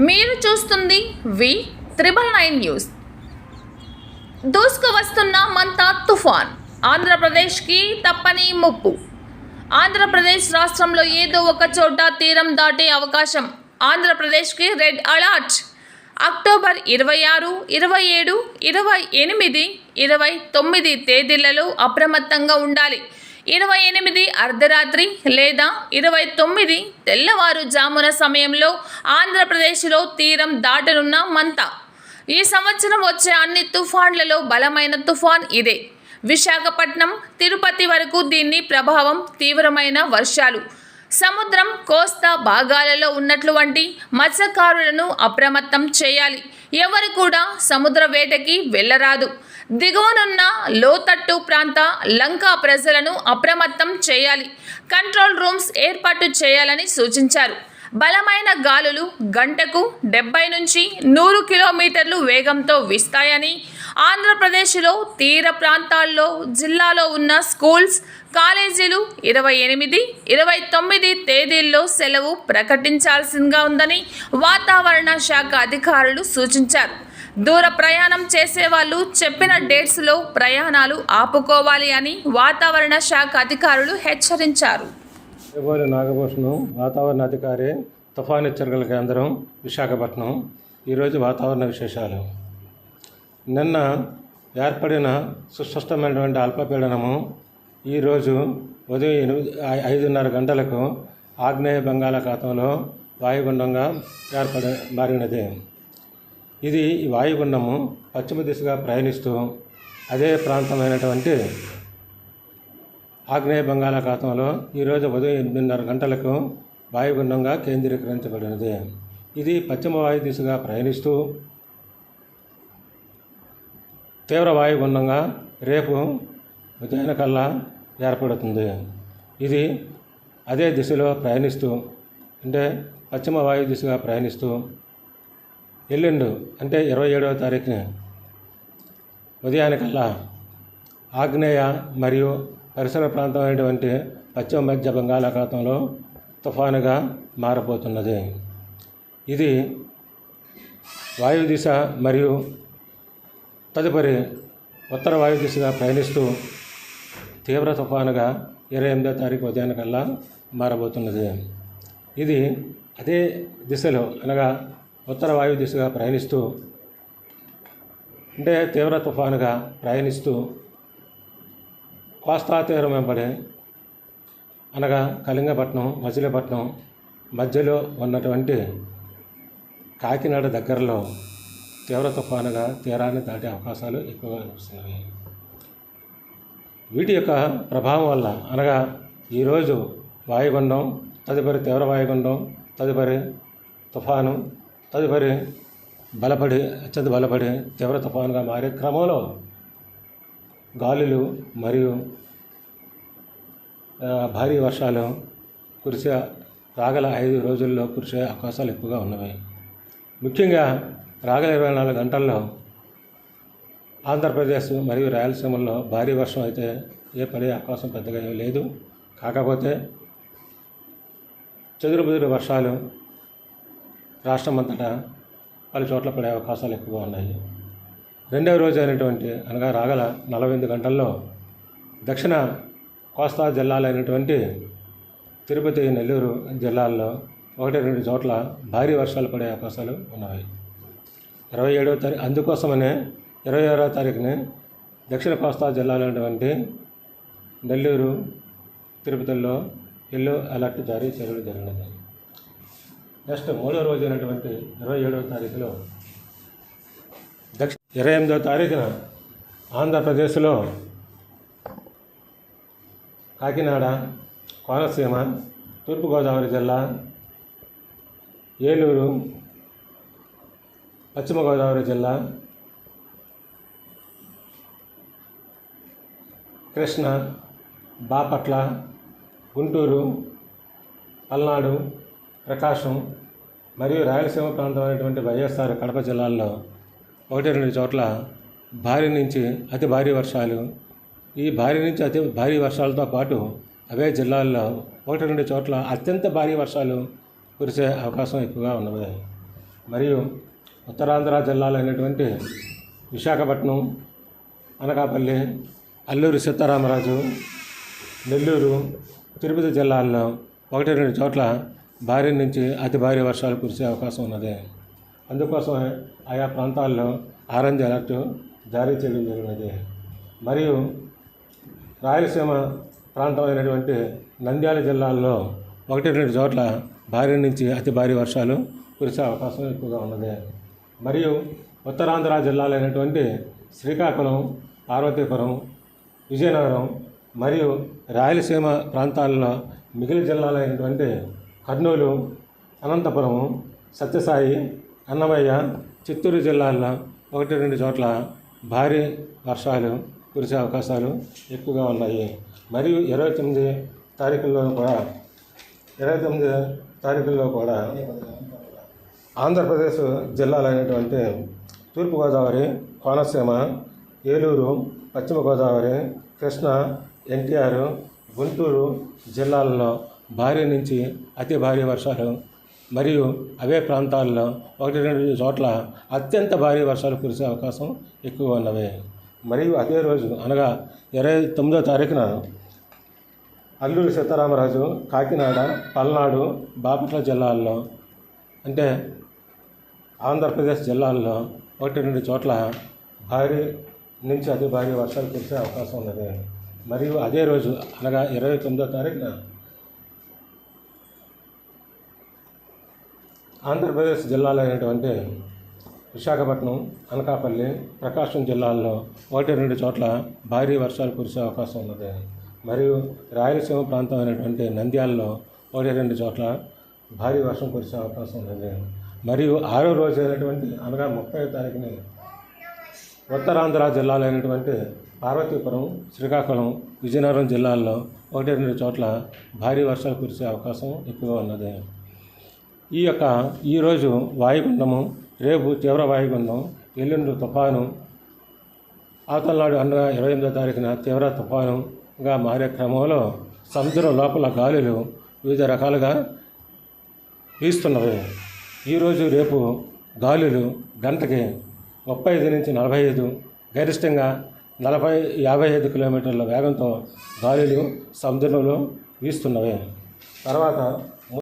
మీరు చూస్తుంది వి triple 9 news. దూసుకువస్తున్న మంతా తుఫాన్ ఆంధ్రప్రదేశ్కి తప్పని ముప్పు. ఆంధ్రప్రదేశ్ రాష్ట్రంలో ఏదో ఒక చోట తీరం దాటే అవకాశం. ఆంధ్రప్రదేశ్కి రెడ్ అలర్ట్. అక్టోబర్ 26, 27, 28, 29 తేదీలలో అప్రమత్తంగా ఉండాలి. 28 అర్ధరాత్రి లేదా 29 తెల్లవారుజామున సమయంలో ఆంధ్రప్రదేశ్లో తీరం దాటనున్న మంతా. ఈ సంవత్సరం వచ్చే అన్ని తుఫాన్లలో బలమైన తుఫాన్ ఇదే. విశాఖపట్నం, తిరుపతి వరకు దీని ప్రభావం తీవ్రమైన వర్షాలు. సముద్రం కోస్తా భాగాలలో ఉన్నటువంటి మత్స్యకారులను అప్రమత్తం చేయాలి. ఎవరు కూడా సముద్ర వేటకి వెళ్ళరాదు. దిగువనున్న లోతట్టు ప్రాంత లంకా ప్రజలను అప్రమత్తం చేయాలి. కంట్రోల్ రూమ్స్ ఏర్పాటు చేయాలని సూచించారు. బలమైన గాలులు గంటకు 70 నుంచి 100 కిలోమీటర్లు వేగంతో వీస్తాయని, ఆంధ్రప్రదేశ్లో తీర ప్రాంతాల్లో జిల్లాలో ఉన్న స్కూల్స్, కాలేజీలు 28, 29 తేదీల్లో సెలవు ప్రకటించాల్సిందిగా ఉందని వాతావరణ శాఖ అధికారులు సూచించారు. దూర ప్రయాణం చేసేవాళ్ళు చెప్పిన డేట్స్లో ప్రయాణాలు ఆపుకోవాలి అని వాతావరణ శాఖ అధికారులు హెచ్చరించారు. నాగభూషణం, వాతావరణ అధికారి, తుఫాను హెచ్చరికల కేంద్రం, విశాఖపట్నం. ఈరోజు వాతావరణ విశేషాలు. నిన్న ఏర్పడిన సుస్పష్టమైనటువంటి అల్పపీడనము ఈరోజు ఉదయం 5:30 గంటలకు ఆగ్నేయ బంగాళాఖాతంలో వాయుగుండంగా మారినది. ఇది ఈ వాయుగుండము పశ్చిమ దిశగా ప్రయాణిస్తూ అదే ప్రాంతమైనటువంటి ఆగ్నేయ బంగాళాఖాతంలో ఈరోజు ఉదయం 8:30 గంటలకు వాయుగుండంగా కేంద్రీకరించబడినది. ఇది పశ్చిమ వాయు దిశగా ప్రయాణిస్తూ తీవ్ర వాయుగుండంగా రేపు ఉదయాన కల్లా ఏర్పడుతుంది. ఇది అదే దిశలో ప్రయాణిస్తూ అంటే పశ్చిమ వాయు దిశగా ప్రయాణిస్తూ ఎల్లుండి అంటే 27వ తారీఖున ఉదయానికల్లా ఆగ్నేయ మరియు పరిసర ప్రాంతమైనటువంటి పశ్చిమ మధ్య బంగాళాఖాతంలో తుఫానుగా మారబోతున్నది. ఇది వాయు దిశ మరియు తదుపరి ఉత్తర వాయు దిశగా ప్రయాణిస్తూ తీవ్ర తుఫానుగా 28వ తారీఖు ఉదయానికల్లా మారబోతున్నది. ఇది అదే దిశలో అనగా ఉత్తర వాయు దిశగా ప్రయాణిస్తూ అంటే తీవ్ర తుఫానుగా ప్రయాణిస్తూ కోస్తా తీరం వెంబడి అనగా కళింగపట్నం, మచిలీపట్నం మధ్యలో ఉన్నటువంటి కాకినాడ దగ్గరలో తీవ్ర తుఫానుగా తీరాన్ని దాటే అవకాశాలు ఎక్కువగా కనిపిస్తున్నాయి. వీటి యొక్క ప్రభావం వల్ల అనగా ఈరోజు వాయుగుండం, తదుపరి తీవ్ర వాయుగుండం, తదుపరి తుఫాను, తదుపరి అత్యంత బలపడి తీవ్ర తుఫానుగా మారే క్రమంలో గాలులు మరియు భారీ వర్షాలు కురిసే రాగల 5 రోజుల్లో కురిసే అవకాశాలు ఎక్కువగా ఉన్నవి. ముఖ్యంగా రాగల 24 గంటల్లో ఆంధ్రప్రదేశ్ మరియు రాయలసీమల్లో భారీ వర్షం అయితే పడే అవకాశం పెద్దగా లేదు. కాకపోతే చెదురుబెదురు వర్షాలు రాష్ట్రమంతటా పలు చోట్ల పడే అవకాశాలు ఎక్కువగా ఉన్నాయి. రెండవ రోజు అయినటువంటి అనగా రాగల 48 గంటల్లో దక్షిణ కోస్తా జిల్లాలైనటువంటి తిరుపతి, నెల్లూరు జిల్లాల్లో 1-2 చోట్ల భారీ వర్షాలు పడే అవకాశాలు ఉన్నాయి. 27వ తారీఖు అందుకోసమనే 26వ తారీఖుని దక్షిణ కోస్తా జిల్లాలైనటువంటి నెల్లూరు, తిరుపతిలో ఎల్లో అలర్ట్ జారీ చేయడం జరిగినది. నెక్స్ట్ 3వ రోజు అయినటువంటి 27వ తారీఖులో 28వ తారీఖున ఆంధ్రప్రదేశ్లో కాకినాడ, కోనసీమ, తూర్పుగోదావరి జిల్లా, ఏలూరు, పశ్చిమ గోదావరి జిల్లా, కృష్ణా, బాపట్ల, గుంటూరు, పల్నాడు, ప్రకాశం మరియు రాయలసీమ ప్రాంతమైనటువంటి వైఎస్ఆర్ కడప జిల్లాల్లో 1-2 చోట్ల భారీ నుంచి అతి భారీ వర్షాలు, ఈ భారీ నుంచి అతి భారీ వర్షాలతో పాటు అవే జిల్లాల్లో 1-2 చోట్ల అత్యంత భారీ వర్షాలు కురిసే అవకాశం ఎక్కువగా ఉన్నది. మరియు ఉత్తరాంధ్ర జిల్లాలైనటువంటి విశాఖపట్నం, అనకాపల్లి, అల్లూరి సీతారామరాజు, నెల్లూరు, తిరుపతి జిల్లాల్లో 1-2 చోట్ల భారీ నుంచి అతి భారీ వర్షాలు కురిసే అవకాశం ఉన్నది. అందుకోసమే ఆయా ప్రాంతాల్లో ఆరెంజ్ అలర్ట్ జారీ చేయడం జరిగినది. మరియు రాయలసీమ ప్రాంతమైనటువంటి నంద్యాల జిల్లాల్లో 1-2 చోట్ల భారీ నుంచి అతి భారీ వర్షాలు కురిసే అవకాశం ఎక్కువగా ఉన్నది. మరియు ఉత్తరాంధ్ర జిల్లాలైనటువంటి శ్రీకాకుళం, పార్వతీపురం, విజయనగరం మరియు రాయలసీమ ప్రాంతాల్లో మిగిలిన జిల్లాలైనటువంటి కర్నూలు, అనంతపురం, సత్యసాయి, అన్నమయ్య, చిత్తూరు జిల్లాల్లో 1-2 చోట్ల భారీ వర్షాలు కురిసే అవకాశాలు ఎక్కువగా ఉన్నాయి. మరియు 29 తారీఖుల్లో కూడా ఆంధ్రప్రదేశ్ జిల్లాలైనటువంటి తూర్పుగోదావరి, కోనసీమ, ఏలూరు, పశ్చిమ గోదావరి, కృష్ణా, ఎన్టీఆర్, గుంటూరు జిల్లాల్లో భారీ నుంచి అతి భారీ వర్షాలు మరియు అవే ప్రాంతాల్లో 1-2 చోట్ల అత్యంత భారీ వర్షాలు కురిసే అవకాశం ఎక్కువగా ఉన్నవి. మరియు అదే రోజు అనగా 29వ తారీఖున అల్లూరి సీతారామరాజు, కాకినాడ, పల్నాడు, బాపట్ల జిల్లాల్లో అంటే ఆంధ్రప్రదేశ్ జిల్లాల్లో 1-2 చోట్ల భారీ నుంచి అతి భారీ వర్షాలు కురిసే అవకాశం ఉన్నది. మరియు అదే రోజు అనగా 29వ తారీఖున ఆంధ్రప్రదేశ్ జిల్లాలైనటువంటి విశాఖపట్నం, అనకాపల్లి, ప్రకాశం జిల్లాల్లో 1-2 చోట్ల భారీ వర్షాలు కురిసే అవకాశం ఉన్నది. మరియు రాయలసీమ ప్రాంతమైనటువంటి నంద్యాలలో 1-2 చోట్ల భారీ వర్షం కురిసే అవకాశం ఉన్నది. మరియు 6వ రోజు అయినటువంటి అనగా 30వ తారీఖుని ఉత్తరాంధ్ర జిల్లాలైనటువంటి పార్వతీపురం, శ్రీకాకుళం, విజయనగరం జిల్లాల్లో 1-2 చోట్ల భారీ వర్షాలు కురిసే అవకాశం ఎక్కువగా ఉన్నది. ఈరోజు వాయుగుండము, రేపు తీవ్ర వాయుగుండం, ఎల్లుండి తుఫాను, అవతలనాడు అనగా 28వ తారీఖున తీవ్ర తుఫానుగా మారే క్రమంలో సముద్రం లోపల గాలులు వివిధ రకాలుగా వీస్తున్నవి. ఈరోజు రేపు గాలులు గంటకి 35 నుంచి 45, గరిష్టంగా 40-55 కిలోమీటర్ల వేగంతో గాలులు సముద్రంలో వీస్తున్నవి. తర్వాత